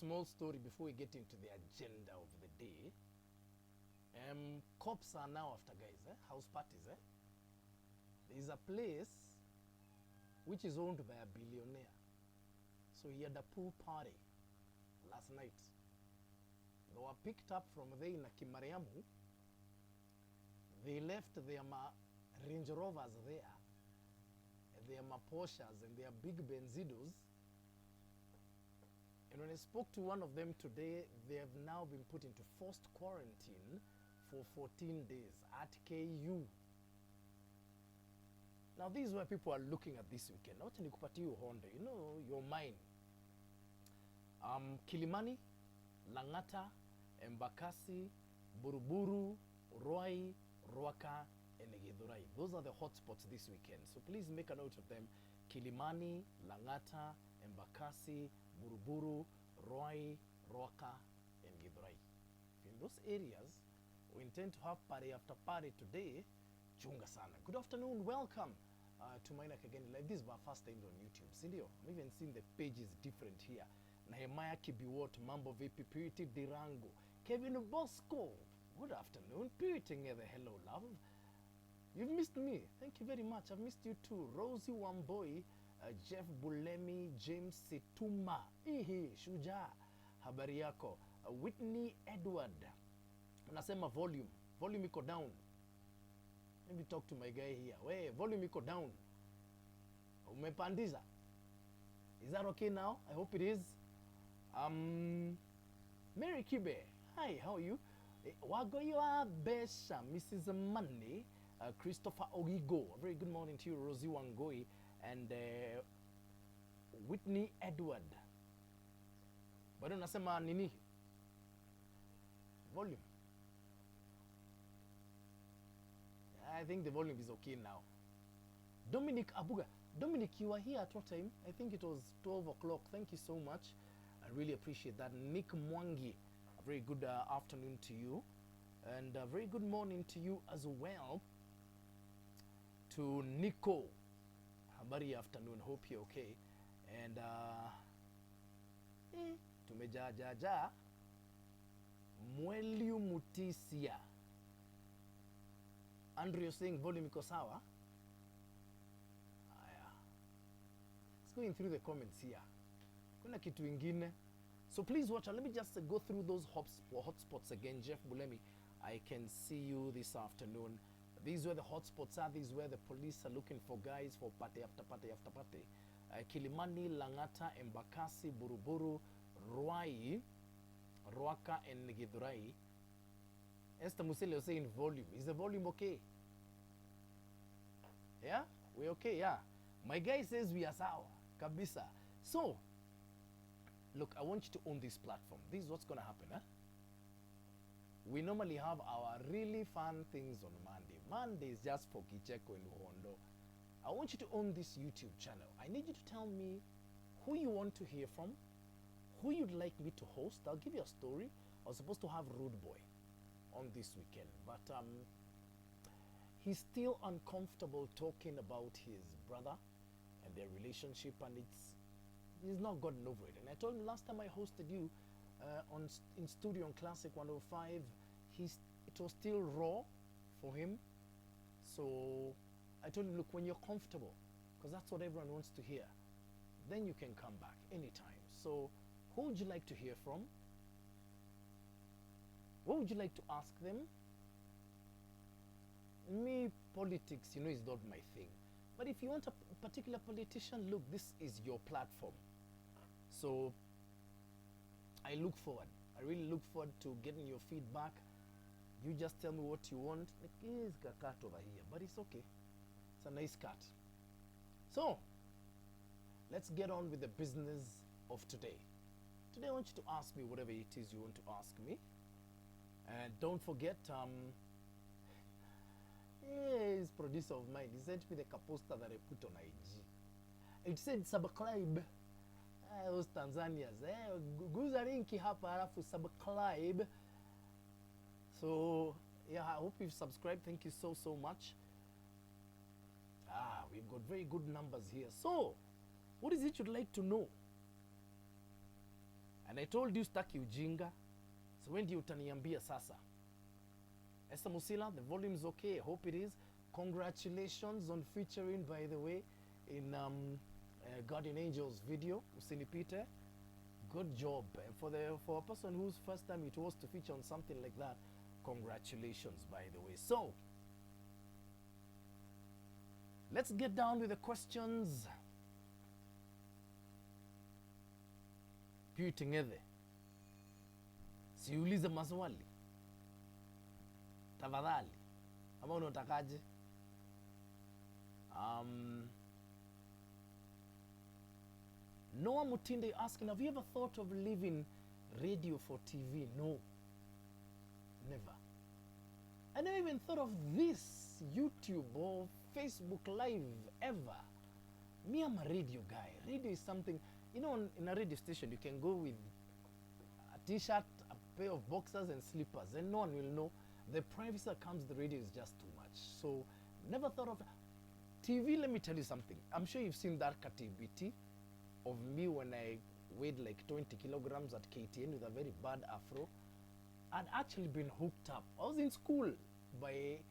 small story before we get into the agenda of the day. Cops are now after guys, house parties. There is a place which is owned by a billionaire. So he had a pool party last night. They were picked up from there in Kimariamu. They left their Range Rovers there, their Porsches and their big Benzidos. And when I spoke to one of them today, they have now been put into forced quarantine for 14 days at KU. Now this is where people are looking at this weekend. What can you Honda? You know your mind. Kilimani, Langata, Embakasi, Buruburu, Roi, Ruaka, and Githurai. Those are the hotspots this weekend. So please make a note of them. Kilimani, Langata, Embakasi, Buruburu, Roi, Ruaka, and Githurai. In those areas, we intend to have party after party today. Chunga sana. Good afternoon, welcome to Maina Kageni Live. This is my first time on YouTube. Sindio, I'm even seeing the pages different here. Nehemiah Kibiwot, Mambo VP, Purity Dirango, Kevin Bosco. Good afternoon, Purity Ngede, hello love. You've missed me. Thank you very much. I've missed you too. Rosie Wamboi, Jeff Bulemi, James Situma, Ihi, Shuja, habari yako, Whitney Edward. Nasema volume iko down. Let me talk to my guy here. Wey, volume iko down. Umepandiza. Is that okay now? I hope it is. Mary Kibe. Hi, how are you? Wagoyoa Besha, Mrs. Money, Christopher Ogigo. A very good morning to you, Rosie Wangoi, and Whitney Edward. Bado nasema nini? Volume. I think the volume is okay now. Dominic Abuga. Dominic, you were here at what time? I think it was 12 o'clock. Thank you so much. I really appreciate that. Nick Mwangi, a very good afternoon to you. And a very good morning to you as well. To Nico. Habari afternoon. Hope you're okay. And tumejajaja. Mweliu Mutisia. Andrew, you're saying volume iko sawa? Let's going through the comments here. Kuna kitu ingine. So please watch. Let me just go through those hotspots again. Jeff Bulemi, I can see you this afternoon. These where the hotspots are. These where the police are looking for guys for party after party after party. Kilimani, Langata, Embakasi, Buruburu, Ruai, Ruaka, and Githurai. Esther Musele was saying volume. Is the volume okay? Yeah? We're okay, yeah. My guy says we are sour. Kabisa. So, look, I want you to own this platform. This is what's going to happen, huh? We normally have our really fun things on Monday. Monday is just for Kicheko and Hondo. I want you to own this YouTube channel. I need you to tell me who you want to hear from, who you'd like me to host. I'll give you a story. I was supposed to have Rude Boy on this weekend, but he's still uncomfortable talking about his brother and their relationship, and he's not gotten over it. And I told him last time I hosted you in studio on Classic 105, it was still raw for him. So I told him, look, when you're comfortable, because that's what everyone wants to hear, then you can come back anytime. So who would you like to hear from? What would you like to ask them? Me, politics, is not my thing. But if you want a particular politician, look, this is your platform. So I look forward. I really look forward to getting your feedback. You just tell me what you want. Like, there's a cat over here, but it's okay. It's a nice cat. So let's get on with the business of today. Today I want you to ask me whatever it is you want to ask me. And don't forget, he's producer of mine. He sent me the poster that I put on IG. It said subscribe. Those Tanzanians, guza linki hapa halafu subscribe. So yeah, I hope you've subscribed. Thank you so much. We've got very good numbers here. So what is it you'd like to know? And I told you staki ujinga. So when do you utaniambia sasa? Esther Musila, the volume's okay. I hope it is. Congratulations on featuring, by the way, in Guardian Angels video. Usinipite. Good job. For a person whose first time it was to feature on something like that, congratulations, by the way. So, let's get down with the questions. Piutingedhe. Siulize maswali. Tafadhali. Ama unatakaje? Noah Mutinde asking, have you ever thought of leaving radio for TV? No. Never. I never even thought of this YouTube or Facebook Live ever. Me, I'm a radio guy. Radio is something, you know, in a radio station, you can go with a t-shirt, a pair of boxers and slippers, and no one will know. The privacy that comes with the radio is just too much. So, never thought of TV. Let me tell you something. I'm sure you've seen that KTBT of me when I weighed like 20 kilograms at KTN with a very bad afro. I'd actually been hooked up. I was in school by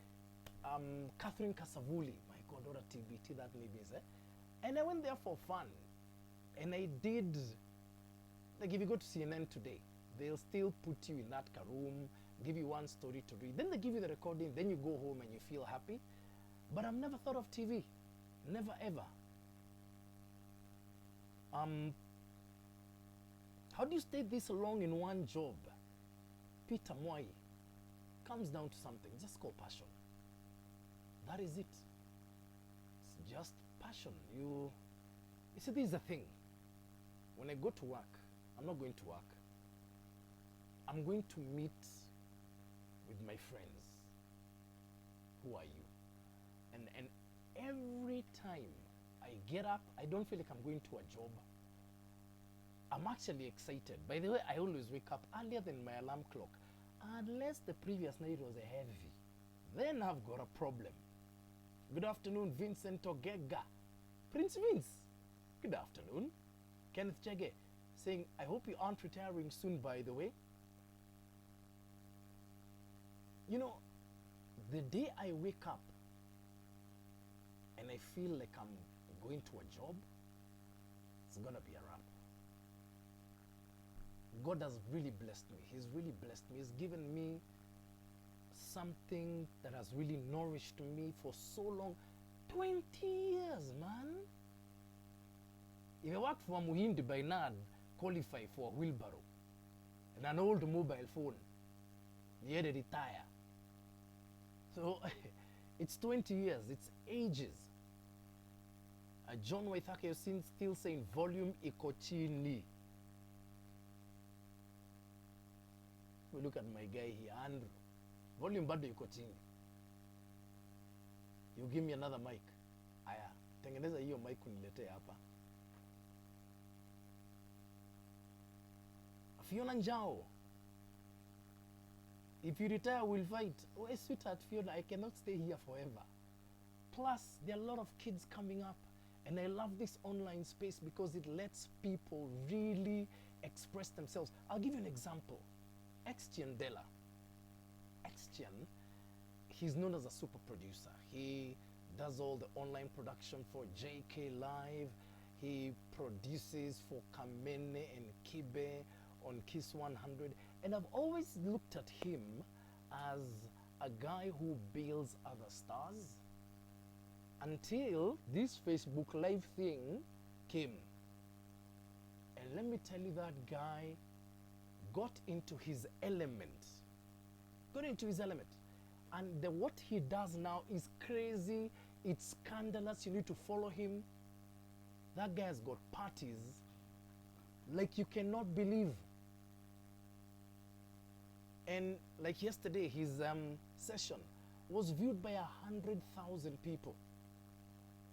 Catherine Kasavuli. My God, what a TBT that lady is. And I went there for fun. And I did, like if you go to CNN today, they'll still put you in that room, give you one story to read. Then they give you the recording, then you go home and you feel happy. But I've never thought of TV. Never ever. How do you stay this long in one job? Peter Mwai, comes down to something, just called passion. That is it. It's just passion. You see, this is the thing. When I go to work, I'm not going to work. I'm going to meet with my friends. Who are you? And every time I get up, I don't feel like I'm going to a job. I'm actually excited. By the way, I always wake up earlier than my alarm clock. Unless the previous night was a heavy. Then I've got a problem. Good afternoon, Vincent Ogega. Prince Vince, good afternoon. Kenneth Chege saying, I hope you aren't retiring soon, by the way. You know, the day I wake up and I feel like I'm going to a job, it's gonna be a wrap. God has really blessed me. He's really blessed me. He's given me something that has really nourished me for so long. 20 years, man. If I work for a Muhindi by now, I'd qualify for a wheelbarrow and an old mobile phone. You had to retire. So it's 20 years. It's ages. John Waithake is still saying volume iko chini. We look at my guy here, Andrew. Volume bado iko chini. You give me another mic. Aya, tengeneza hiyo mic uniletee hapa. Fiona Njao. If you retire, we'll fight. Oh, sweetheart Fiona, I cannot stay here forever. Plus, there are a lot of kids coming up. And I love this online space because it lets people really express themselves. I'll give you an example. Xtian Della. Xtian, he's known as a super producer. He does all the online production for JK Live. He produces for Kamene and Kibe on Kiss 100. And I've always looked at him as a guy who builds other stars until this Facebook Live thing came. And let me tell you, that guy got into his element. And what he does now is crazy. It's scandalous. You need to follow him. That guy has got parties like you cannot believe. And like yesterday, his session was viewed by 100,000 people.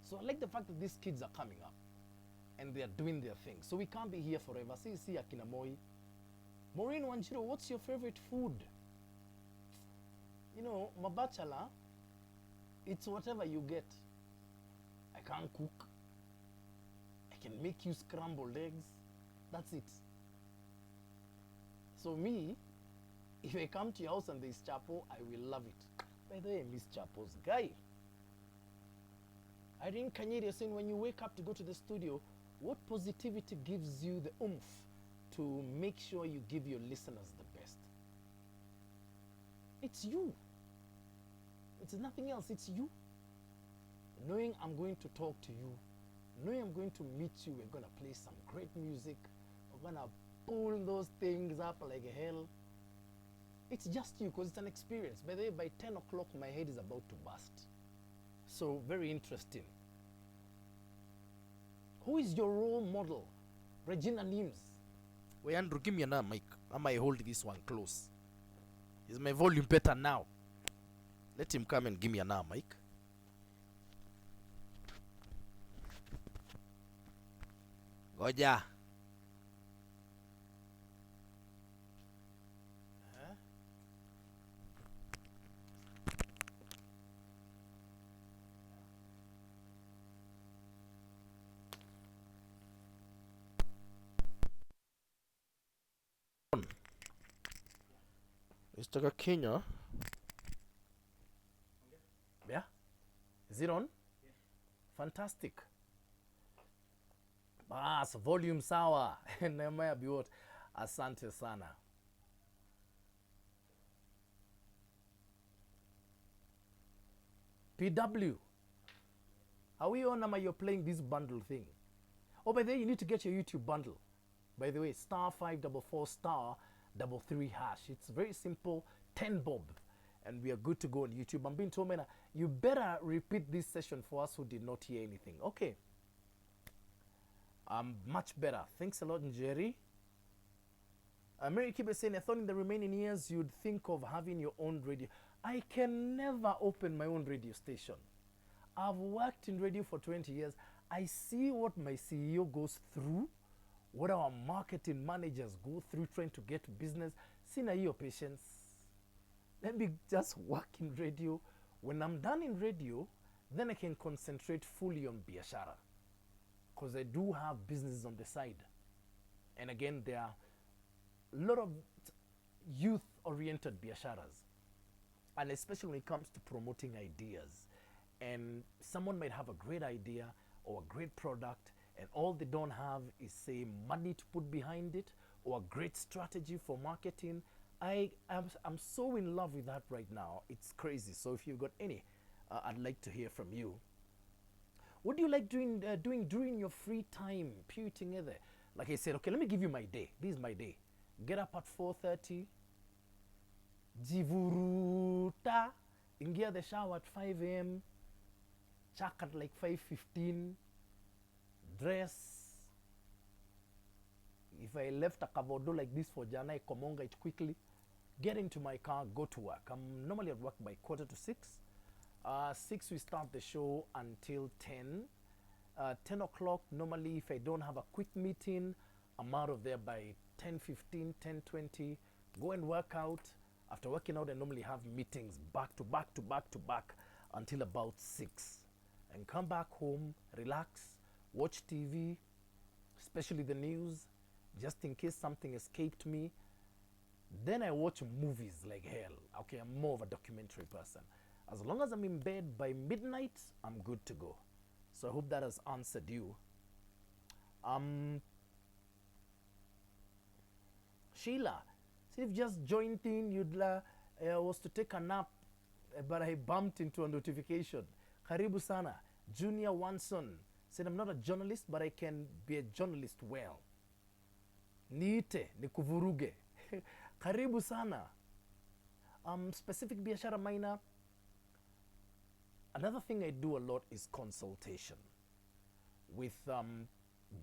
So I like the fact that these kids are coming up and they are doing their thing. So we can't be here forever. See Akina Moi. Maureen Wanjiro, what's your favorite food? You know, mabachala, it's whatever you get. I can't cook. I can make you scrambled eggs. That's it. So me, if I come to your house and there's chapo, I will love it. By the way, Miss Chapo's guy. Irene Kanyeri is saying, when you wake up to go to the studio, what positivity gives you the oomph to make sure you give your listeners the best? It's you. It's nothing else. It's you. Knowing I'm going to talk to you, knowing I'm going to meet you, we're going to play some great music, we're going to pull those things up like hell. It's just you, because it's an experience. By the way, by 10 o'clock, my head is about to burst. So, very interesting. Who is your role model? Regina Nims. Wait, Andrew, give me another mic. I might hold this one close. Is my volume better now? Let him come and give me another mic. Goja. Mr. Kenya. Yeah? Is it on? Yeah. Fantastic. Bas, volume sawa. Nemaya biwot. Asante sana. PW. Are we on, you're playing this bundle thing? Oh, by the way, you need to get your YouTube bundle. By the way, *544 *33#. It's very simple, 10 bob. And we are good to go on YouTube. I'm being told, Maina, you better repeat this session for us who did not hear anything. Okay. Much better. Thanks a lot, Jerry. Mary Kibe saying, I thought in the remaining years you'd think of having your own radio. I can never open my own radio station. I've worked in radio for 20 years. I see what my CEO goes through, what our marketing managers go through trying to get business. Sina your patience. Let me just work in radio. When I'm done in radio, then I can concentrate fully on biashara. Because I do have businesses on the side. And again, there are a lot of youth-oriented biasharas. And especially when it comes to promoting ideas. And someone might have a great idea or a great product, and all they don't have is, say, money to put behind it or a great strategy for marketing. I'm so in love with that right now. It's crazy. So if you've got any, I'd like to hear from you. What do you like doing during your free time? Pew together. Like I said, okay, let me give you my day. This is my day. Get up at 4:30. Jivuruta. Ingia the shower at 5 a.m. Check at like 5:15. Dress. If I left a kavodo like this for Jana, I komonga it quickly. Get into my car, go to work. I'm normally at work by 5:45. 6 we start the show until 10. 10 o'clock, normally if I don't have a quick meeting, I'm out of there by 10:15, 10:20. Go and work out. After working out, I normally have meetings back to back to back to back until about 6. And come back home, relax, watch TV, especially the news, just in case something escaped me. Then I watch movies like hell. Okay, I'm more of a documentary person. As long as I'm in bed by midnight, I'm good to go. So I hope that has answered you. Sheila, see if just joined in, was to take a nap, but I bumped into a notification. Karibu sana. Junior Wanson said, I'm not a journalist, but I can be a journalist well. Niite, nikuvuruge. Karibu sana. Specific biashara Maina. Another thing I do a lot is consultation with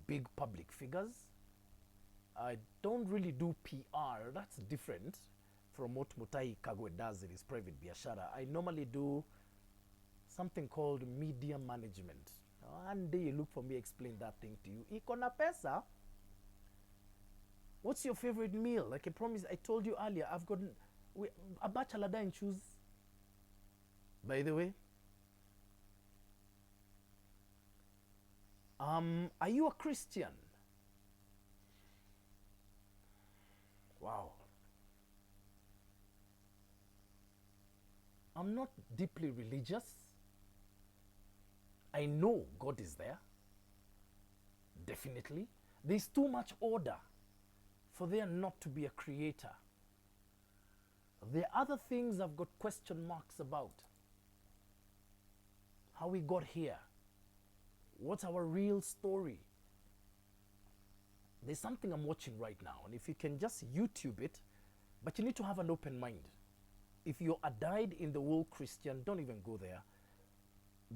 big public figures. I don't really do PR. That's different from what Mutai Kagwe does in his private biashara. I normally do something called media management. One day you look for me, explain that thing to you. Iko na pesa. What's your favorite meal? Like I promised, I told you earlier, I've got a bachelor and choose. By the way, are you a Christian? Wow. I'm not deeply religious. I know God is there. Definitely. There's too much order for there not to be a creator. There are other things I've got question marks about. How we got here. What's our real story? There's something I'm watching right now, and if you can just YouTube it, but you need to have an open mind. If you're a dyed-in-the-wool Christian, don't even go there.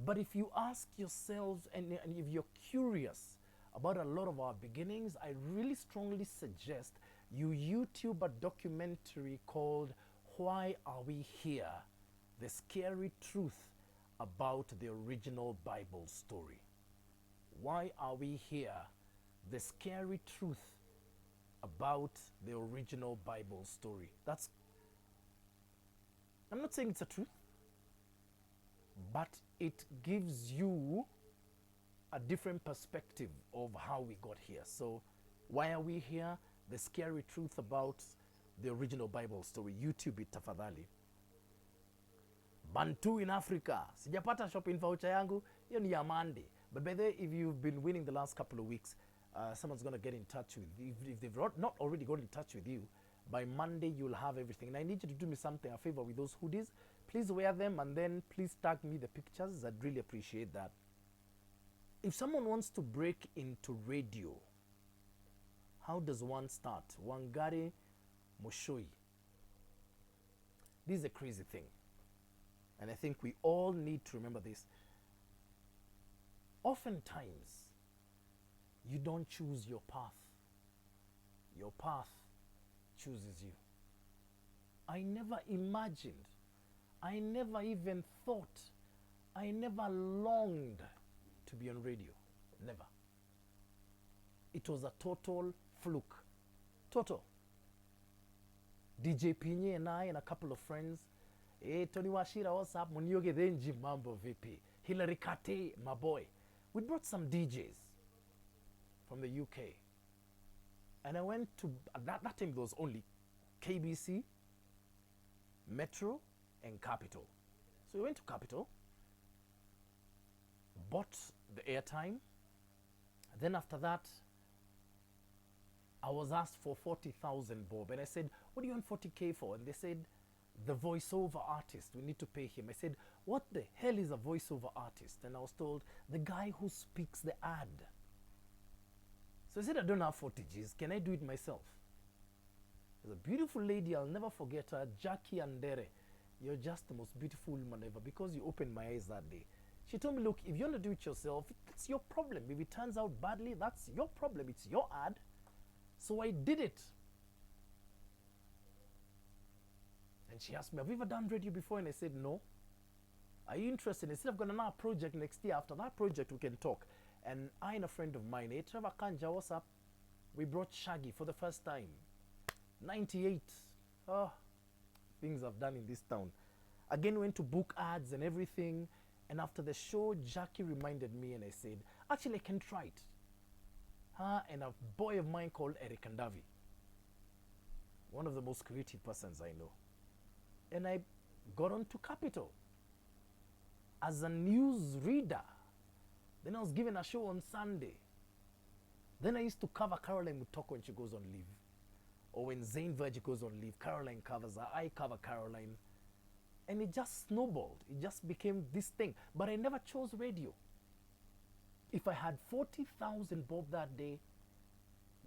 But if you ask yourselves, and if you're curious about a lot of our beginnings, I really strongly suggest you YouTube a documentary called Why Are We Here? The Scary Truth About the Original Bible Story. Why Are We Here? The Scary Truth About the Original Bible Story. I'm not saying it's a truth, but it gives you a different perspective of how we got here. So, why are we here? The Scary Truth About the Original Bible Story. YouTube it tafadhali. Bantu in Africa. Sijapata shopping voucher yangu. Hiyo ni ya Monday. But by the way, if you've been winning the last couple of weeks, someone's going to get in touch with you. If they've not already got in touch with you, by Monday you'll have everything. And I need you to do me something, a favor with those hoodies. Please wear them and then please tag me the pictures. I'd really appreciate that. If someone wants to break into radio, how does one start? Wangari Moshoi. This is a crazy thing. And I think we all need to remember this. Oftentimes, you don't choose your path. Your path chooses you. I never imagined, I never even thought, I never longed to be on radio. Never. It was a total fluke. Total. DJ Pinye and I and a couple of friends, Tony Washira, what's up? Munioge Denji Mambo VP. Hilary Kate, my boy. We brought some DJs from the UK. And I went to, at that time there was only KBC, Metro, and Capital. So we went to Capital, bought the airtime. Then after that, I was asked for 40,000 bob. And I said, what do you want 40K for? And they said, the voiceover artist, we need to pay him. I said, what the hell is a voiceover artist? And I was told, the guy who speaks the ad. So I said, I don't have 40 Gs. Can I do it myself? There's a beautiful lady, I'll never forget her, Jackie Andere. You're just the most beautiful woman ever because you opened my eyes that day. She told me, look, if you want to do it yourself, it's your problem. If it turns out badly, that's your problem. It's your ad. So I did it. And she asked me, have you ever done radio before? And I said, no. Are you interested? And I said, I've got another project next year. After that project, we can talk. And I and a friend of mine, Trevor Kanja, what's up? We brought Shaggy for the first time. 98. Oh, things I've done in this town. Again, went to book ads and everything. And after the show, Jackie reminded me and I said, actually, I can try it. And a boy of mine called Eric Andavi. One of the most creative persons I know. And I got on to Capital as a news reader. Then I was given a show on Sunday. Then I used to cover Caroline Mutoko when she goes on leave. Or when Zane Verge goes on leave, Caroline covers her, I cover Caroline. And it just snowballed. It just became this thing. But I never chose radio. If I had 40,000 bob that day,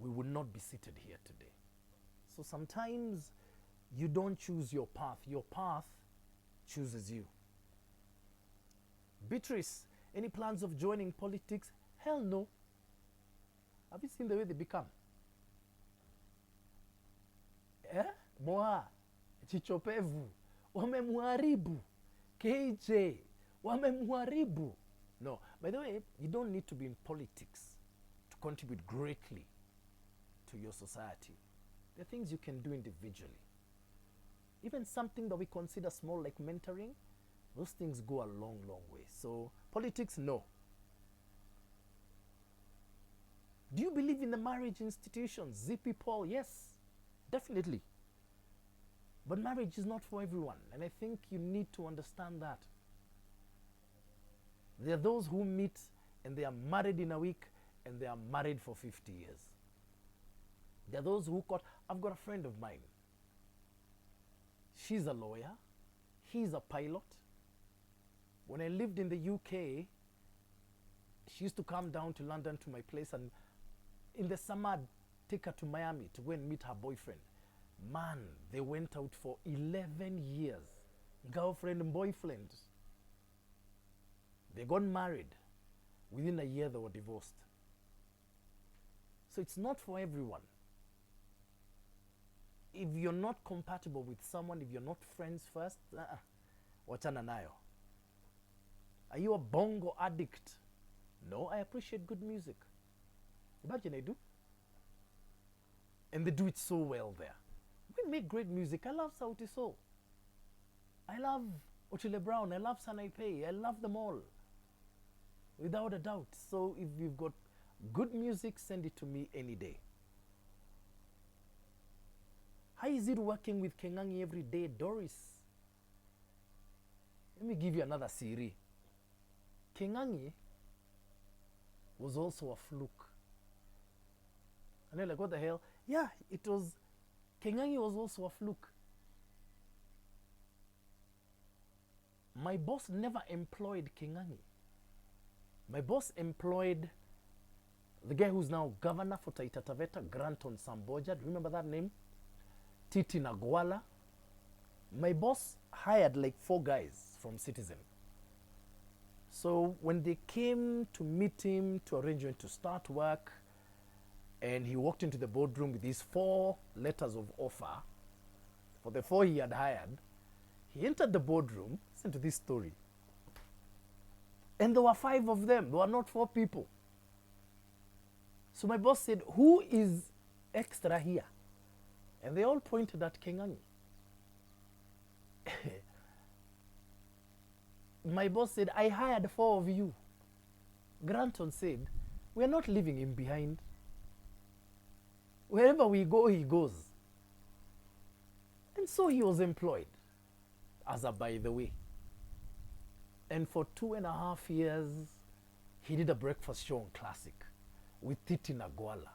we would not be seated here today. So sometimes you don't choose your path. Your path chooses you. Beatrice, any plans of joining politics? Hell no. Have you seen the way they become? Moa, Chichopevu, wamemwaribu, KJ, wamemwaribu. No, by the way, you don't need to be in politics to contribute greatly to your society. There are things you can do individually. Even something that we consider small like mentoring, those things go a long, long way. So, politics, no. Do you believe in the marriage institutions? Zippy Paul, yes, definitely. But marriage is not for everyone, and I think you need to understand that. There are those who meet and they are married in a week and they are married for 50 years. There are those who I've got a friend of mine. She's a lawyer. He's a pilot. When I lived in the UK, she used to come down to London to my place, and in the summer, I'd take her to Miami to go and meet her boyfriend. Man, they went out for 11 years. Girlfriend and boyfriend. They got married. Within a year, they were divorced. So it's not for everyone. If you're not compatible with someone, if you're not friends first, wachana nayo. Are you a bongo addict? No, I appreciate good music. Imagine I do. And they do it so well there. We make great music. I love Sauti Sol. I love Otile Brown. I love Sanaipe. I love them all. Without a doubt. So if you've got good music, send it to me any day. How is it working with Kengangi every day, Doris? Let me give you another Siri. Kengangi was also a fluke. And they're like, what the hell? Yeah, it was, Kengangi was also a fluke. My boss never employed Kengangi. My boss employed the guy who's now governor for Taita Taveta, Granton Samboja. Do you remember that name? Titi Nagwala. My boss hired like 4 guys from Citizen. So when they came to meet him to arrange him to start work, and he walked into the boardroom with these 4 letters of offer for the 4 he had hired, he entered the boardroom. Listen to this story. And there were 5 of them. There were not 4 people. So my boss said, who is extra here? And they all pointed at Kengangi. My boss said, I hired 4 of you. Granton said, we're not leaving him behind. Wherever we go, he goes. And so he was employed, as a by the way. And for 2.5 years, he did a breakfast show on Classic with Titi Nagwala.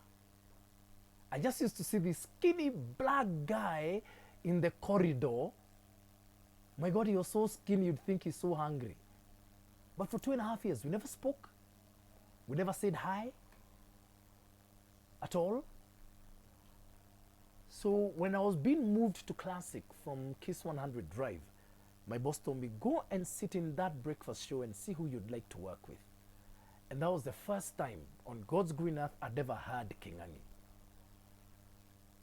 I just used to see this skinny black guy in the corridor. My God, he was so skinny, you'd think he's so hungry. But for 2.5 years, we never spoke. We never said hi at all. So when I was being moved to Classic from Kiss 100 Drive, my boss told me, go and sit in that breakfast show and see who you'd like to work with. And that was the first time on God's green earth I'd ever heard Kengangi.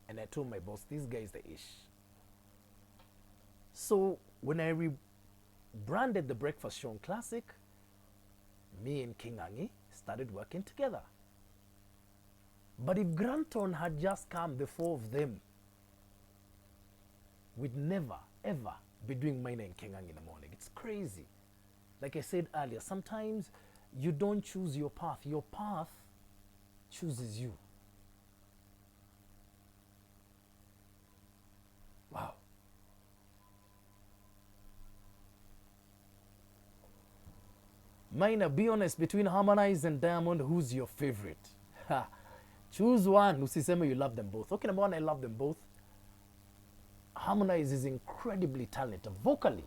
And I told my boss, this guy is the ish. So when I rebranded the breakfast show on Classic, me and Kengangi started working together. But if Granton had just come, the 4 of them, we'd never, ever be doing Maina and Kengangi in the morning. It's crazy. Like I said earlier, sometimes you don't choose your path. Your path chooses you. Wow. Maina, be honest, between Harmonize and Diamond, who's your favorite? Ha. Choose one. Usiseme you love them both. Okay, number one, I love them both. Harmonize is incredibly talented. Vocally,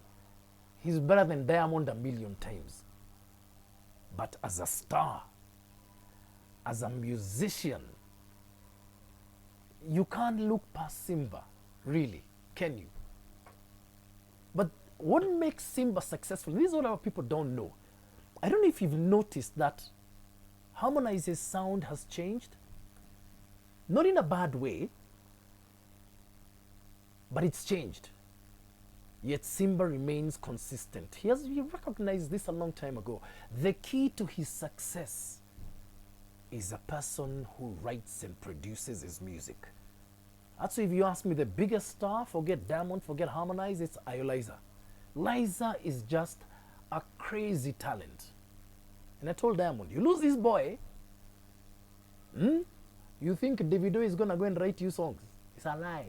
he's better than Diamond 1,000,000 times. But as a star, as a musician, you can't look past Simba, really, can you? But what makes Simba successful, this is what our people don't know. I don't know if you've noticed that Harmonize's sound has changed. Not in a bad way, but it's changed. Yet Simba remains consistent. He recognized this a long time ago. The key to his success is a person who writes and produces his music. Also, if you ask me the biggest star, forget Diamond, forget Harmonize, it's Liza. Liza is just a crazy talent. And I told Diamond, you lose this boy, you think Davido is going to go and write you songs? It's a lie.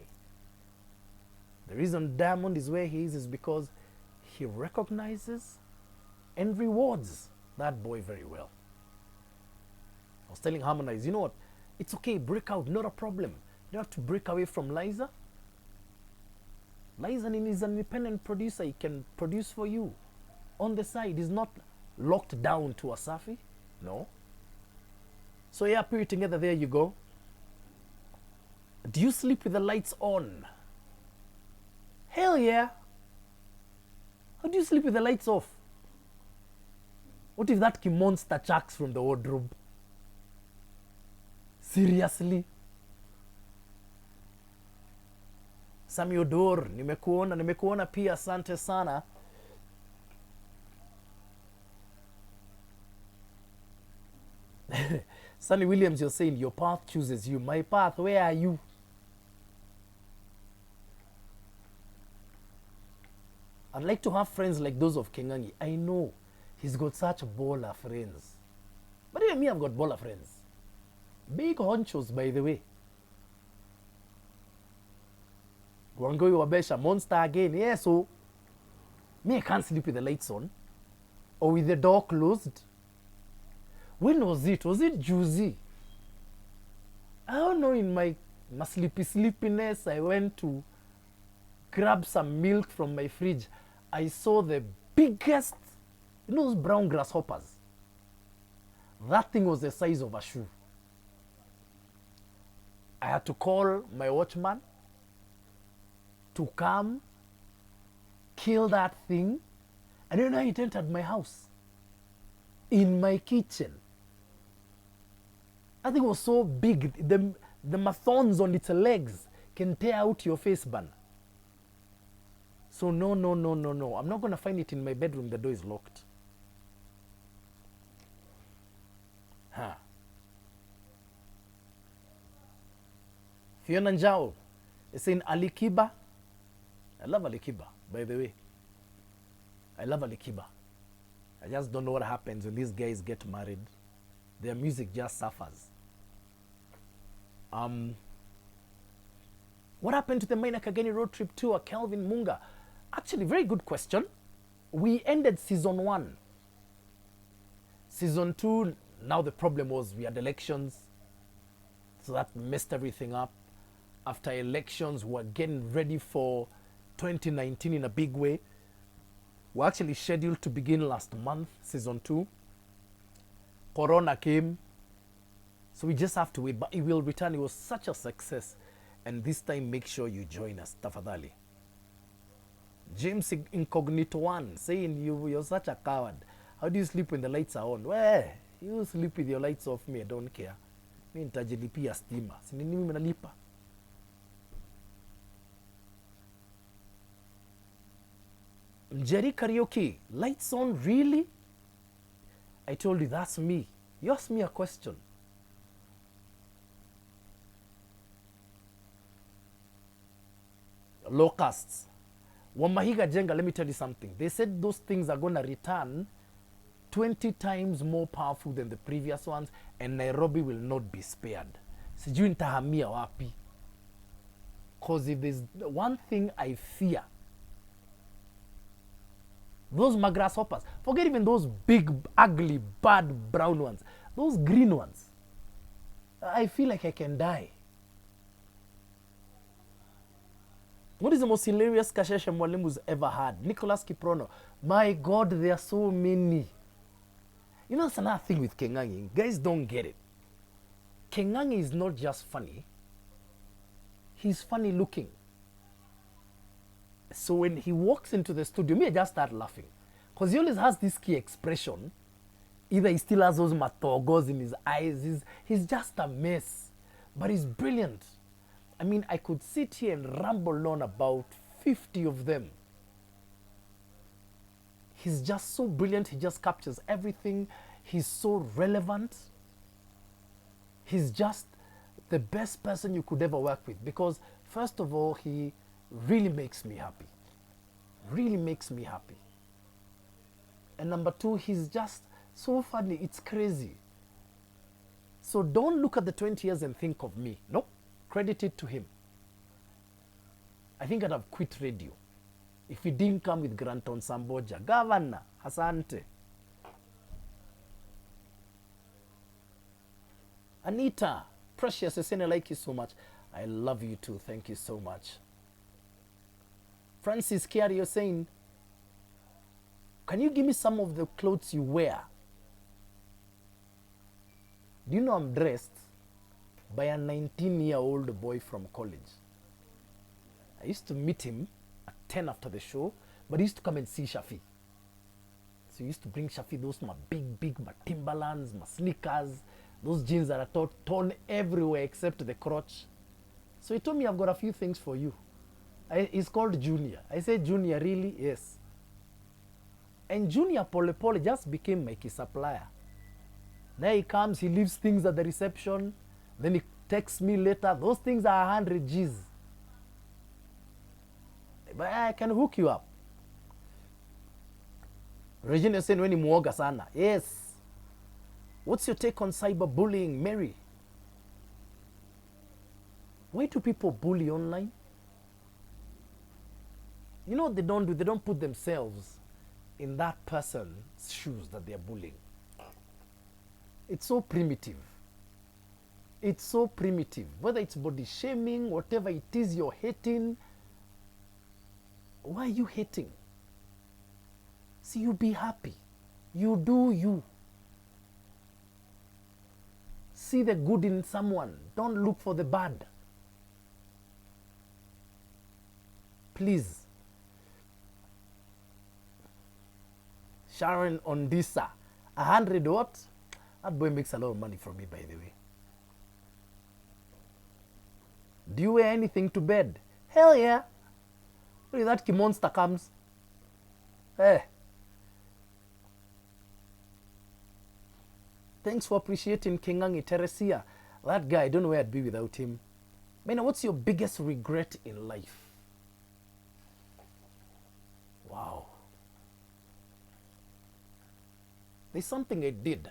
The reason Diamond is where he is because he recognizes and rewards that boy very well. I was telling Harmonize, you know what? It's okay, break out, not a problem. You don't have to break away from Liza. Liza is an independent producer. He can produce for you. On the side, he's not locked down to Asafi. No. So yeah, put it together, there you go. Do you sleep with the lights on? Hell yeah. How do you sleep with the lights off? What if that monster chucks from the wardrobe? Seriously? Sami Odor, nimekuona pia, asante sana. Sunny Williams, you're saying your path chooses you. My path, where are you? I'd like to have friends like those of Kengangi. I know he's got such baller friends. But even me, I've got baller friends. Big honchos, by the way. Gwangoi Wabesha, monster again. Yeah, so me, I can't sleep with the lights on or with the door closed. When was it? Was it juicy? I don't know, in my sleepiness, I went to grab some milk from my fridge. I saw the biggest, you know those brown grasshoppers? That thing was the size of a shoe. I had to call my watchman to come, kill that thing, and then it entered my house, in my kitchen. That thing was so big, the mathons on its legs can tear out your face bun. So no. I'm not going to find it in my bedroom. The door is locked. Huh. Fiona Njao is saying Alikiba. I love Alikiba, by the way. I love Alikiba. I just don't know what happens when these guys get married. Their music just suffers. What happened to the Maina Kageni road trip tour, Kelvin Munga? Actually, very good question. We ended season 1. Season 2, now the problem was we had elections. So that messed everything up. After elections, we're getting ready for 2019 in a big way. We're actually scheduled to begin last month, season 2. Corona came. So we just have to wait, but it will return. It was such a success. And this time, make sure you join us, tafadhali. James Incognito 1 saying you're such a coward. How do you sleep when the lights are on? Well, you sleep with your lights off, me, I don't care. Mi nitajilipia stima. Si ni mimi nalipa. Jerry Karaoke, lights on, really? I told you that's me. You asked me a question. Locusts. Wamahiga Jenga, let me tell you something. They said those things are going to return 20 times more powerful than the previous ones, and Nairobi will not be spared. Sijui nitahamia wapi. Because if there's one thing I fear, those grasshoppers, forget even those big, ugly, bad brown ones, those green ones, I feel like I can die. What is the most hilarious kasheshe mwalimu's ever had? Nicholas Kiprono. My God, there are so many. You know, that's another thing with Kengangi. Guys don't get it. Kengangi is not just funny. He's funny looking. So when he walks into the studio, me, I just start laughing. Because he always has this key expression. Either he still has those matogos in his eyes. He's just a mess. But he's brilliant. I mean, I could sit here and ramble on about 50 of them. He's just so brilliant. He just captures everything. He's so relevant. He's just the best person you could ever work with. Because, first of all, he really makes me happy. Really makes me happy. And number 2, he's just so funny. It's crazy. So don't look at the 20 years and think of me. Nope. Credit it to him. I think I'd have quit radio if he didn't come with Granton Samboja. Governor, asante. Anita, precious, I like you so much. I love you too. Thank you so much. Francis Kiari, you're saying, can you give me some of the clothes you wear? Do you know I'm dressed by a 19-year-old boy from college? I used to meet him at 10 after the show, but he used to come and see Shafi. So he used to bring Shafi those my big my Timberlands, my sneakers, those jeans that are torn everywhere except the crotch. So he told me, I've got a few things for you. He's called Junior. I said, Junior, really? Yes. And Junior Pole just became my key supplier. Now he comes, he leaves things at the reception, then he texts me later. Those things are 100 G's. But I can hook you up. Regina said, when muoga sana. Yes. What's your take on cyberbullying, Mary? Why do people bully online? You know what they don't do? They don't put themselves in that person's shoes that they're bullying. It's so primitive. It's so primitive. Whether it's body shaming, whatever it is you're hating, why are you hating? See, you be happy. You do you. See the good in someone. Don't look for the bad. Please. Sharon Ondisa. 100 what? That boy makes a lot of money for me, by the way. Do you wear anything to bed? Hell yeah. Look at that monster comes. Hey. Thanks for appreciating Kingangi Teresia. That guy, I don't know where I'd be without him. Maina, what's your biggest regret in life? Wow. There's something I did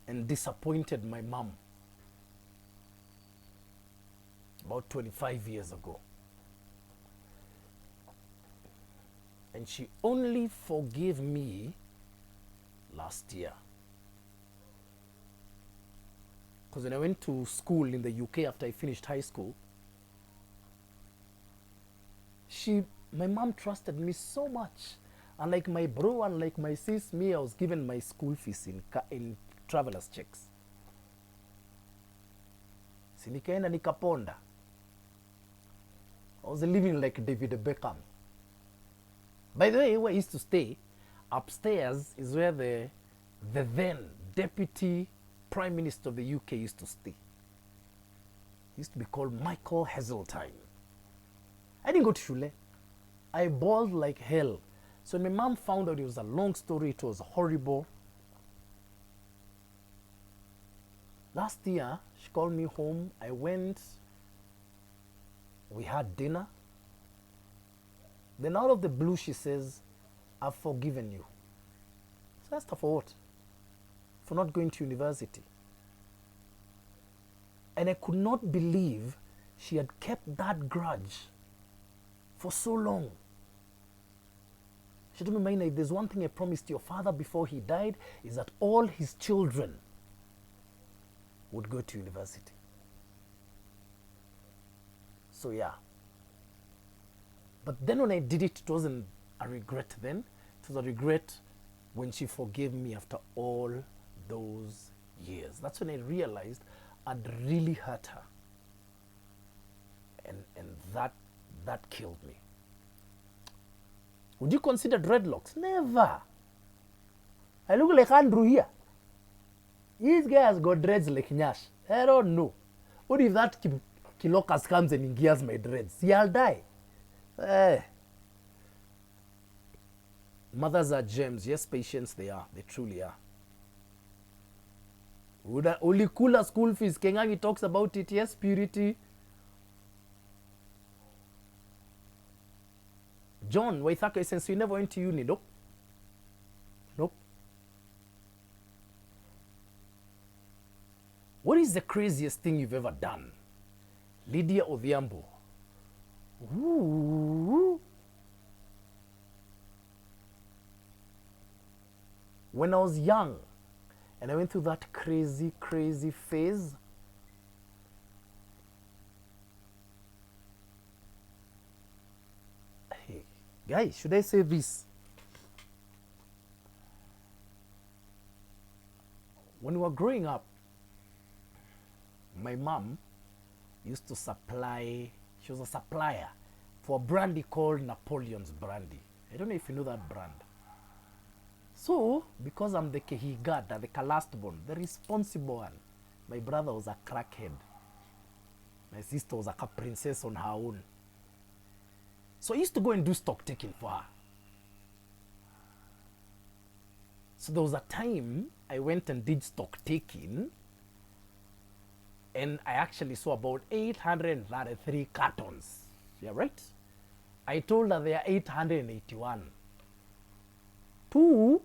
and disappointed my mom about 25 years ago. And she only forgave me last year. Because when I went to school in the UK after I finished high school, my mom trusted me so much. Unlike my bro, unlike my sis, me, I was given my school fees in traveler's checks. Si nikaenda nikaponda. I was living like David Beckham. By the way, where I used to stay, upstairs is where the then Deputy Prime Minister of the UK used to stay. He used to be called Michael Heseltine. I didn't go to Shule. I bawled like hell. So my mom found out it was a long story. It was horrible. Last year, she called me home. I went. We had dinner. Then out of the blue, she says, I've forgiven you. So I asked her for what? For not going to university. And I could not believe she had kept that grudge for so long. She told me, Maina, if there's one thing I promised your father before he died, is that all his children would go to university. So yeah. But then when I did it, it wasn't a regret then. It was a regret when she forgave me after all those years. That's when I realized I'd really hurt her. And that killed me. Would you consider dreadlocks? Never. I look like Andrew here. This guy has got dreads like Nyash. I don't know. What if that Kilokas comes and gears my dreads? See, I'll die. Mothers are gems. Yes, patience they are. They truly are. Only cooler school fees. Kengangi talks about it. Yes, purity. John Waithaka says, you never went to uni. Nope. Nope. What is the craziest thing you've ever done? Lydia Odhiambo. Ooh. When I was young and I went through that crazy, crazy phase, hey, guys, should I say this? When we were growing up, my mom used to supply, she was a supplier for a brandy called Napoleon's Brandy. I don't know if you know that brand. So, because I'm the Kehigada, the lastborn, the responsible one, my brother was a crackhead. My sister was like a princess on her own. So I used to go and do stock taking for her. So there was a time I went and did stock taking, and I actually saw about 833 cartons. Yeah, right? I told her there are 881. 2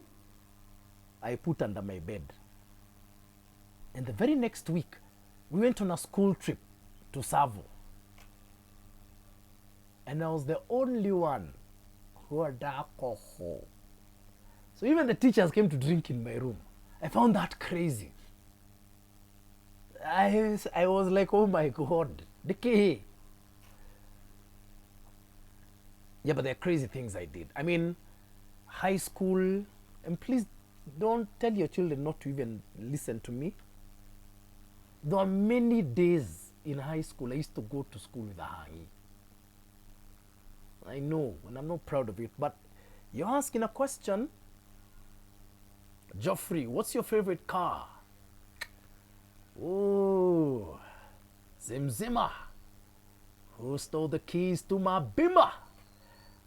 I put under my bed. And the very next week, we went on a school trip to Savo. And I was the only one who had alcohol. So even the teachers came to drink in my room. I found that crazy. I was like, oh my God, the K. Yeah, but there are crazy things I did. I mean, high school, and please don't tell your children not to even listen to me. There are many days in high school I used to go to school with a hangi. I know, and I'm not proud of it, but you're asking a question. Geoffrey, what's your favorite car? Oh, Zimzima. Who stole the keys to my Bima?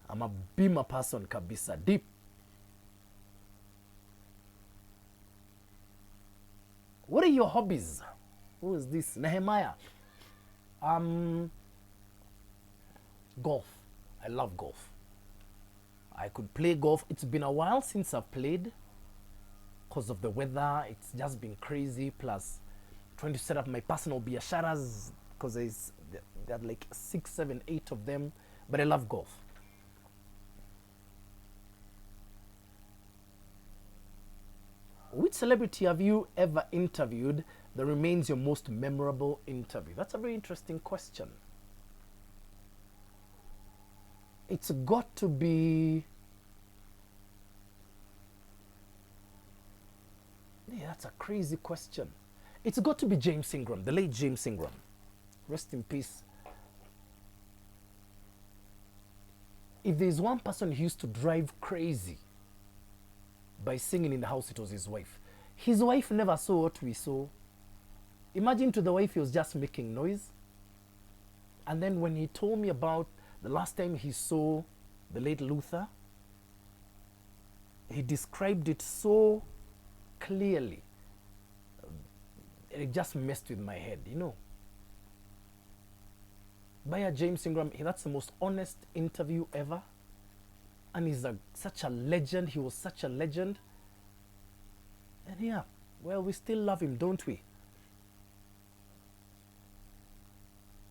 I'm a Bima person, kabisa, deep. What are your hobbies? Who is this? Nehemiah. Golf. I love golf. I could play golf. It's been a while since I've played because of the weather. It's just been crazy. Plus, trying to set up my personal biasharas because there are like 6, 7, 8 of them. But I love golf. Which celebrity have you ever interviewed that remains your most memorable interview? That's a very interesting question. It's got to be... Yeah, that's a crazy question. It's got to be James Ingram, the late James Ingram. Rest in peace. If there's one person who used to drive crazy by singing in the house, it was his wife. His wife never saw what we saw. Imagine to the wife, he was just making noise. And then when he told me about the last time he saw the late Luther, he described it so clearly. It just messed with my head, you know. By James Ingram, that's the most honest interview ever. And he's such a legend. He was such a legend. And yeah, well, we still love him, don't we?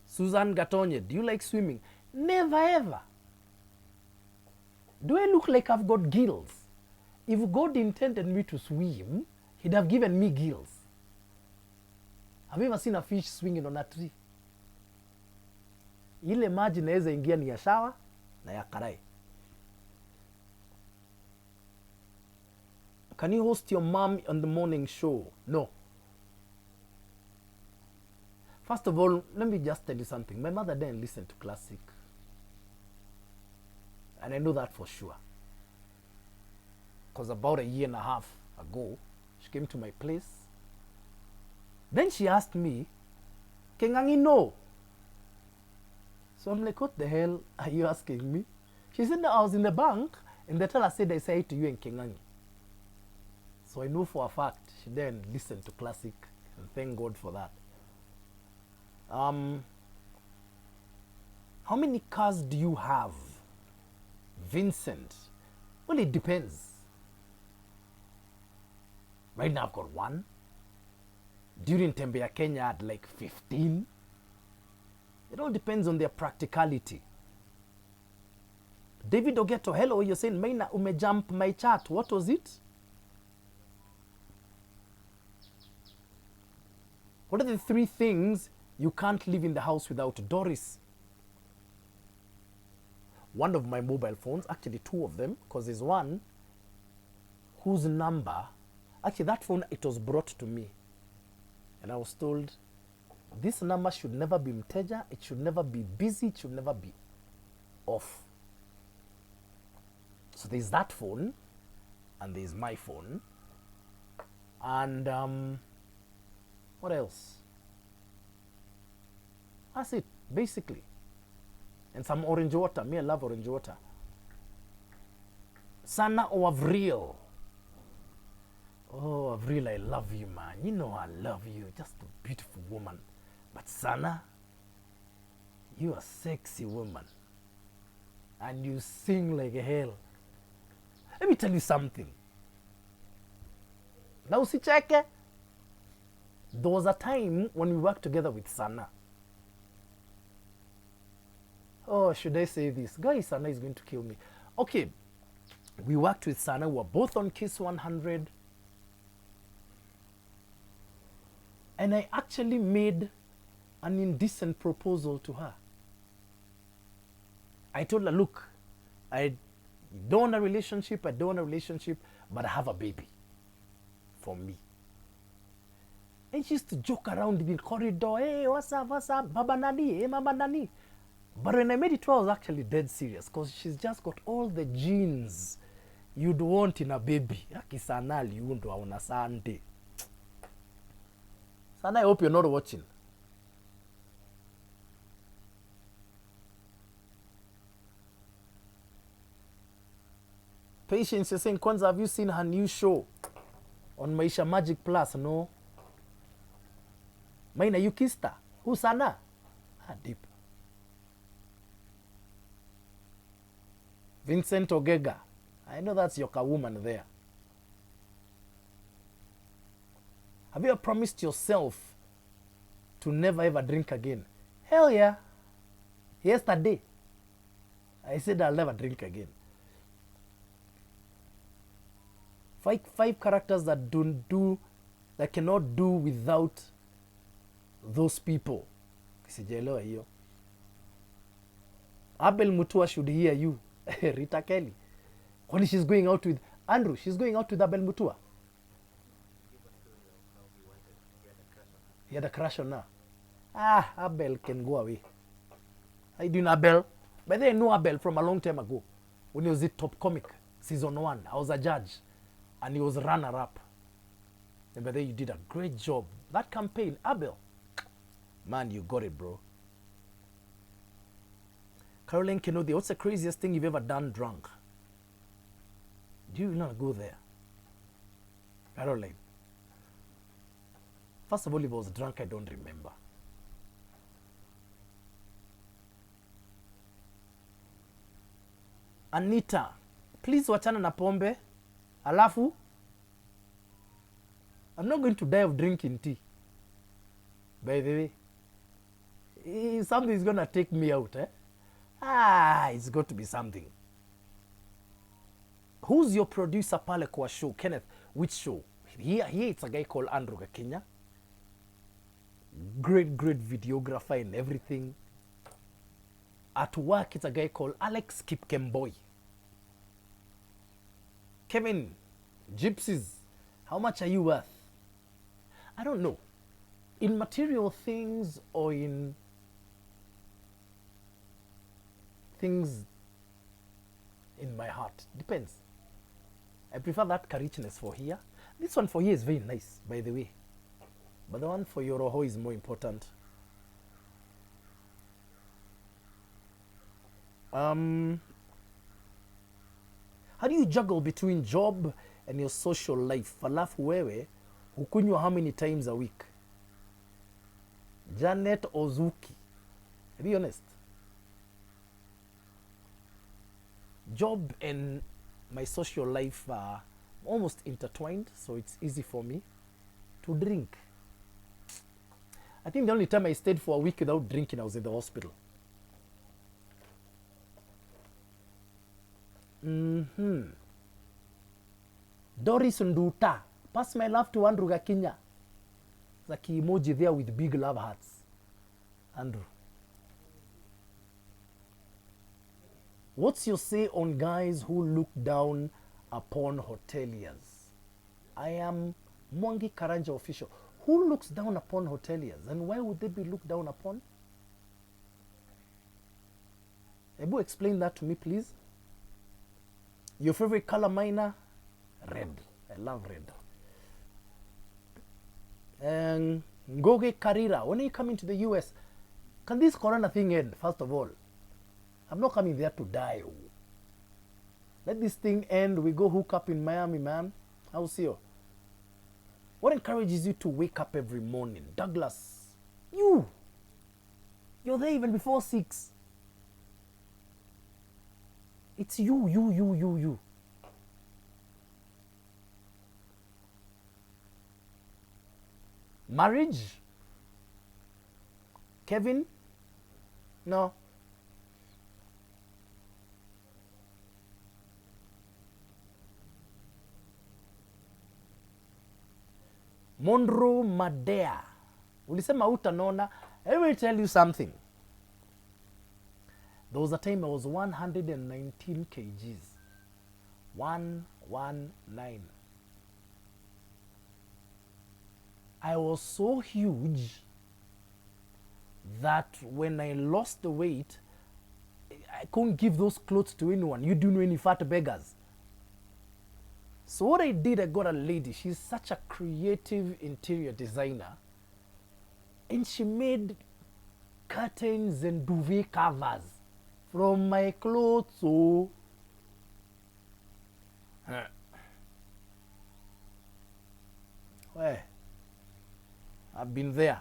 Susan Gatonye, do you like swimming? Never ever. Do I look like I've got gills? If God intended me to swim, he'd have given me gills. Have you ever seen a fish swinging on a tree? Ile maji naweza ingia ni ya shawa na ya karai. Can you host your mom on the morning show? No. First of all, let me just tell you something. My mother didn't listen to classic. And I know that for sure. Because about a year and a half ago, she came to my place. Then she asked me, Kengangi, no. So I'm like, what the hell are you asking me? She said, no, I was in the bank, and the teller said I say it to you in Kengangi. So I know for a fact she didn't listen to classic, and thank God for that. How many cars do you have? Vincent. Well, it depends. Right now I've got 1. During Tembea Kenya I had like 15. It all depends on their practicality. David Ogeto, hello, you're saying, Maina, umejump my chat. What was it? What are the 3 things you can't live in the house without? Doris. One of my mobile phones, actually 2 of them, because there's one whose number, actually that phone, it was brought to me. And I was told, this number should never be mteja, it should never be busy, it should never be off. So there's that phone, and there's my phone. And what else? That's it, basically. And some orange water. Me, I love orange water. Sana or Avril? Oh, Avril, I love you, man. You know I love you. Just a beautiful woman. But Sana, you are a sexy woman. And you sing like hell. Let me tell you something. Now, usicheke. There was a time when we worked together with Sana. Oh, should I say this? Guys, Sana is going to kill me. Okay, we worked with Sana. We were both on Kiss 100. And I actually made an indecent proposal to her. I told her, look, I don't want a relationship, but I have a baby for me. And she used to joke around in the corridor, hey, what's up, Baba Nani, hey, Mama Nani. But when I made it, I was actually dead serious, because she's just got all the genes you'd want in a baby. Sana, you want to on a Sunday. Sana, I hope you're not watching. Patience, you're saying, Kwanza, have you seen her new show on Maisha Magic Plus? No. Maina, you kissed her. Who, Sana? Ah, deep. Vincent Ogega. I know that's your woman there. Have you ever promised yourself to never ever drink again? Hell yeah. Yesterday, I said I'll never drink again. Five characters that that cannot do without those people. Sijaelewa hiyo. Abel Mutua should hear you. Rita Kelly. When she's going out with Andrew, she's going out with Abel Mutua. He had a crush on her. Ah, Abel can go away. How you doing, Abel? But they know Abel from a long time ago. When he was at Top Comic, season 1. I was a judge. And he was runner-up. And by then you did a great job. That campaign, Abel. Man, you got it, bro. Caroline Kenodi, what's the craziest thing you've ever done drunk? Do you not go there? Caroline. First of all, if I was drunk, I don't remember. Anita, please wachana na pombe. Alafu, I'm not going to die of drinking tea. By the way, something is going to take me out, eh? It's got to be something. Who's your producer pale kwa show? Kenneth, which show? Here it's a guy called Andrew Kenya. Great videographer and everything. At work, it's a guy called Alex Kipkemboy. Kevin, gypsies, how much are you worth? I don't know. In material things or in things in my heart. Depends. I prefer that richness for here. This one for here is very nice, by the way. But the one for Yoroho is more important. How do you juggle between job and your social life? Alafu wewe, hukunywa how many times a week? Janet Ozuki. Be honest. Job and my social life are almost intertwined, so it's easy for me to drink. I think the only time I stayed for a week without drinking, I was in the hospital. Doris Nduta. Pass my love to Andrew Gakinya. There's a emoji there with big love hearts. Andrew. What's your say on guys who look down upon hoteliers? I am Mwangi Karanja official. Who looks down upon hoteliers, and why would they be looked down upon? Ebu, explain that to me, please. Your favorite color, Maina? Red. I love red. And Ngoge Karira, when are you coming to the US? Can this corona thing end, first of all? I'm not coming there to die. Let this thing end. We go hook up in Miami, man. I'll see you. What encourages you to wake up every morning? Douglas, you're there even before 6. It's you. Marriage? Kevin? No. Monroe Madea. Ulisema utanona. Let me tell you something. There was a time I was 119 kgs. 119. I was so huge that when I lost the weight, I couldn't give those clothes to anyone. You don't know any fat beggars. So what I did, I got a lady. She's such a creative interior designer. And she made curtains and duvet covers from my clothes. So well, I've been there.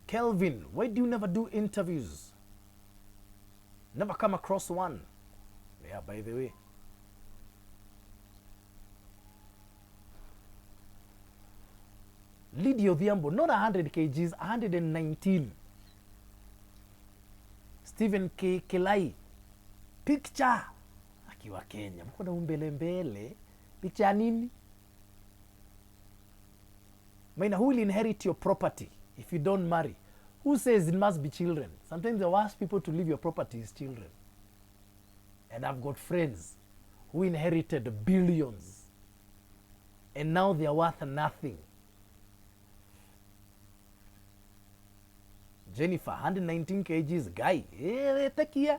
Kelvin, why do you never do interviews? Never come across one. Yeah, by the way. Lydia Odhiambo, not 100 kgs, 119. Stephen K. Kelai, picture. Akiwa Kenya, mko na umbele mbele. Picture nini? Maina, who will inherit your property if you don't marry? Who says it must be children? Sometimes the worst people to leave your property is children. And I've got friends who inherited billions. And now they are worth nothing. Jennifer, 119 kgs, guy. Take here.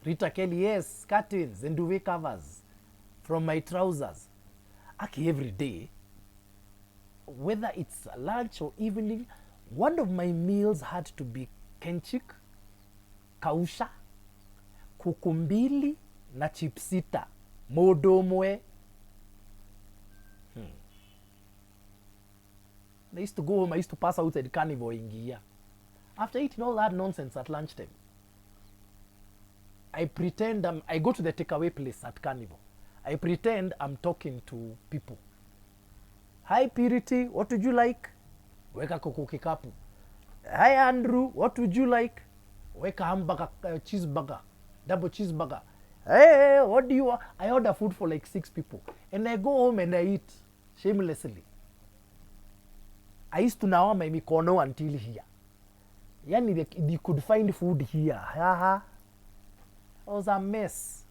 Rita Kelly, yes, curtains and duvet covers from my trousers. Aki, every day, whether it's lunch or evening, one of my meals had to be kenchik, kausha, kukumbili, na chipsita, modomwe. I used to go home, I used to pass out at Carnival in Gia. After eating all that nonsense at lunchtime, I pretend I go to the takeaway place at Carnival. I pretend I'm talking to people. Hi Purity, what would you like? Weka koko kikapu. Hi Andrew, what would you like? Weka hamburger, cheeseburger, double cheeseburger. Hey, what do you want? I order food for like 6 people. And I go home and I eat shamelessly. I used to nawa my mikono until here. Yani they could find food here. Haha. It was a mess.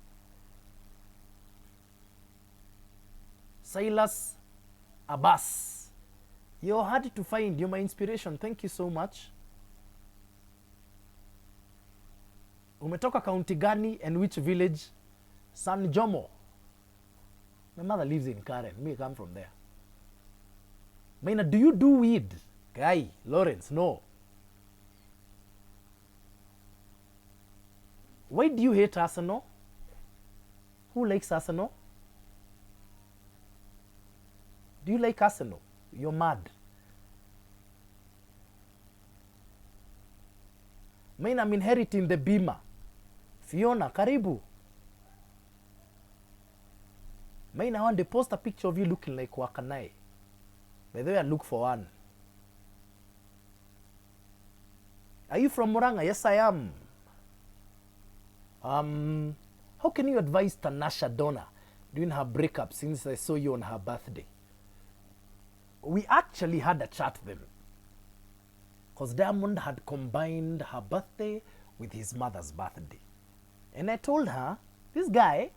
Silas Abbas. You're hard to find. You're my inspiration. Thank you so much. Umetoka county gani and which village? San Jomo. My mother lives in Karen. Me come from there. Maina, do you do weed? Guy, Lawrence, no. Why do you hate Arsenal? Who likes Arsenal? Do you like Arsenal? You're mad. Maina, I'm inheriting the Bima. Fiona, karibu. Maina, I want to post a picture of you looking like Wakanae. By the way, I look for one. Are you from Muranga? Yes, I am. How can you advise Tanasha Donna during her breakup since I saw you on her birthday? We actually had a chat then. Because Diamond had combined her birthday with his mother's birthday. And I told her, this guy,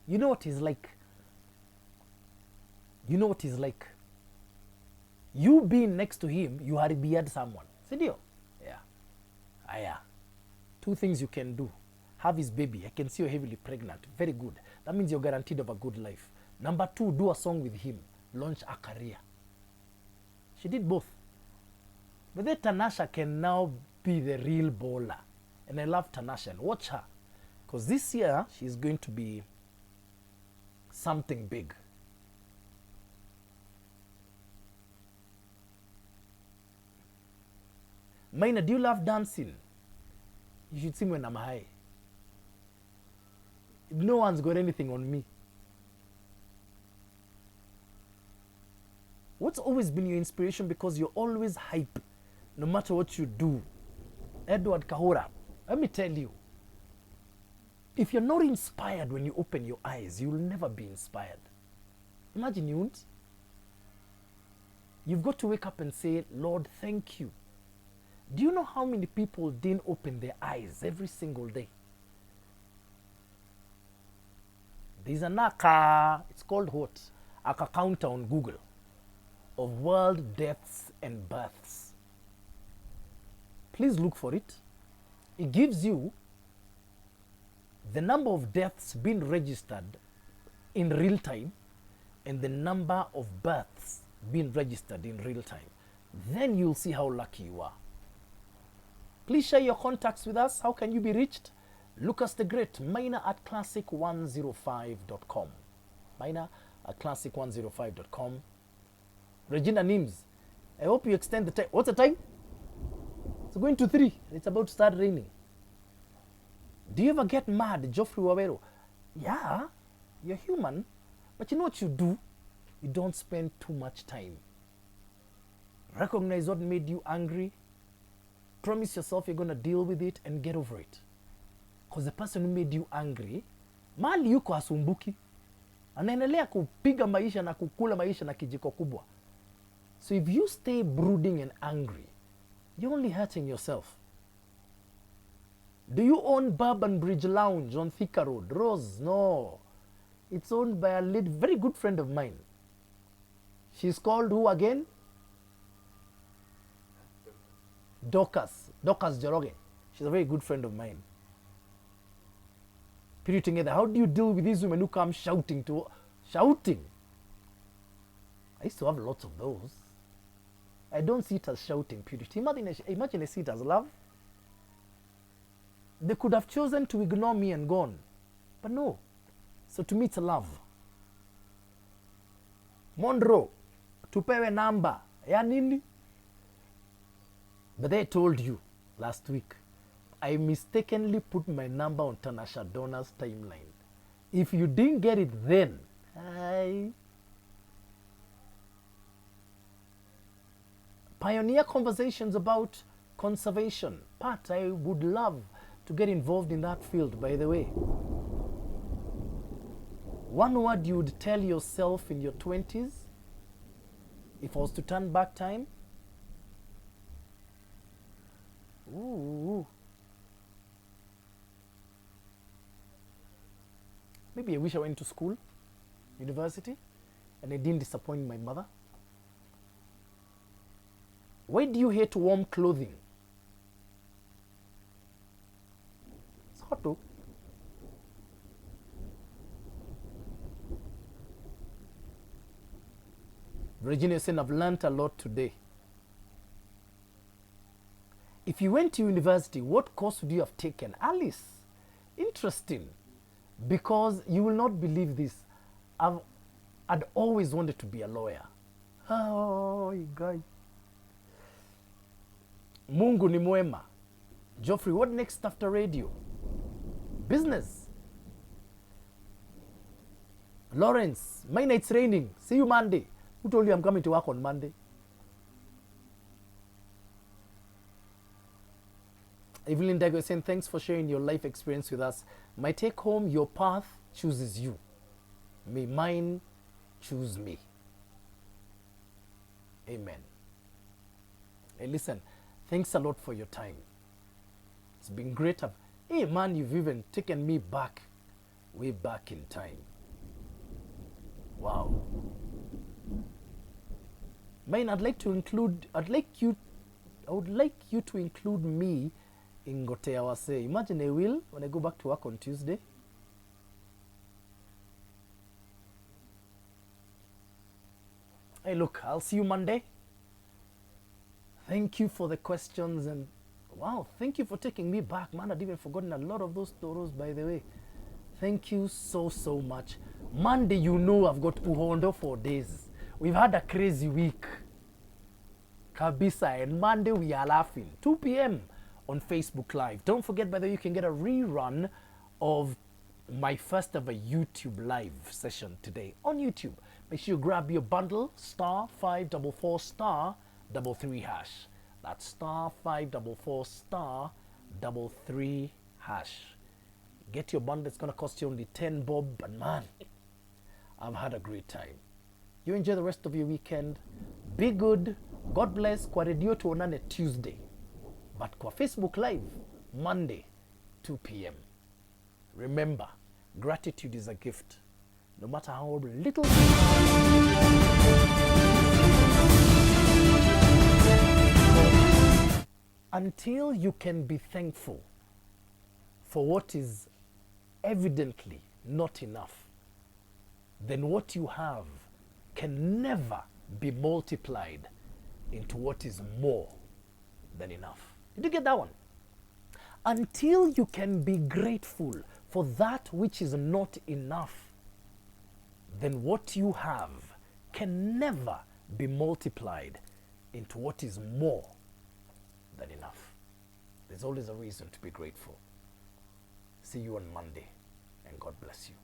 you know what he's like? You know what he's like? You being next to him, you haribiad someone. Sidio? Yeah. Yeah. 2 things you can do. Have his baby. I can see you're heavily pregnant. Very good. That means you're guaranteed of a good life. Number 2, do a song with him. Launch a career. She did both. But then Tanasha can now be the real baller. And I love Tanasha. And watch her. Because this year, she's going to be something big. Maina, do you love dancing? You should see me when I'm high. No one's got anything on me. What's always been your inspiration? Because you're always hype, no matter what you do. Edward Kahura, let me tell you, if you're not inspired when you open your eyes, you'll never be inspired. Imagine you won't. You've got to wake up and say, Lord, thank you. Do you know how many people didn't open their eyes every single day? There's an aka, it's called what? Aka counter on Google of world deaths and births. Please look for it. It gives you the number of deaths being registered in real time and the number of births being registered in real time. Then you'll see how lucky you are. Please share your contacts with us. How can you be reached? Lucas the Great, Maina at classic105.com. Maina at classic105.com. Regina Nims, I hope you extend the time. What's the time? It's going to 3. It's about to start raining. Do you ever get mad, Geoffrey Wawero? Yeah, you're human. But you know what you do? You don't spend too much time. Recognize what made you angry. Promise yourself you're going to deal with it and get over it. Because the person who made you angry, mali yuko asumbuki. Anaendelea kupiga maisha na kukula maisha na kijiko kubwa. So if you stay brooding and angry, you're only hurting yourself. Do you own Bourbon Bridge Lounge on Thika Road? Rose, no. It's owned by a very good friend of mine. She's called who again? Dorcas Joroge. She's a very good friend of mine. Put it together. How do you deal with these women who come shouting? I used to have lots of those. I don't see it as shouting, purity. Imagine I see it as love. They could have chosen to ignore me and gone. But no. So to me it's love. Monroe, tupewe namba. Ya nini? But they told you last week, I mistakenly put my number on Tanasha Donna's timeline. If you didn't get it then, Pioneer conversations about conservation. Pat, I would love to get involved in that field, by the way. One word you would tell yourself in your 20s, if I was to turn back time? Ooh. Maybe I wish I went to school, university, and I didn't disappoint my mother. Why do you hate warm clothing? It's hot though. Virginia said, I've learned a lot today. If you went to university, what course would you have taken? Alice, interesting. Because you will not believe this. I'd always wanted to be a lawyer. Oh, you guys. Mungu ni mwema. Geoffrey, what next after radio? Business. Lawrence, Maina, it's raining. See you Monday. Who told you I'm coming to work on Monday? Evelyn Dago is saying, thanks for sharing your life experience with us. My take home, your path chooses you. May mine choose me. Amen. Hey, listen, thanks a lot for your time. It's been great. Hey, man, you've even taken me back, way back in time. Wow. Maina, I would like you to include me in Gotea Wase. Imagine I will when I go back to work on Tuesday. Hey, look, I'll see you Monday. Thank you for the questions, and wow, thank you for taking me back, man. I'd even forgotten a lot of those toros, by the way. Thank you so much. Monday, you know I've got Uhondo for days. We've had a crazy week. Kabisa, and Monday we are laughing. 2 p.m. on Facebook Live. Don't forget, by the way, you can get a rerun of my first ever YouTube live session today on YouTube. Make sure you grab your bundle, *544 *33#. That's *544 *33#. Get your bundle. It's going to cost you only 10 bob. But man, I've had a great time. You enjoy the rest of your weekend. Be good. God bless. Kwa radio tuonane Tuesday. But kwa Facebook Live, Monday, 2 p.m. Remember, gratitude is a gift. No matter how little. Until you can be thankful for what is evidently not enough, then what you have can never be multiplied into what is more than enough. Did you get that one? Until you can be grateful for that which is not enough, then what you have can never be multiplied into what is more than enough. There's always a reason to be grateful. See you on Monday, and God bless you.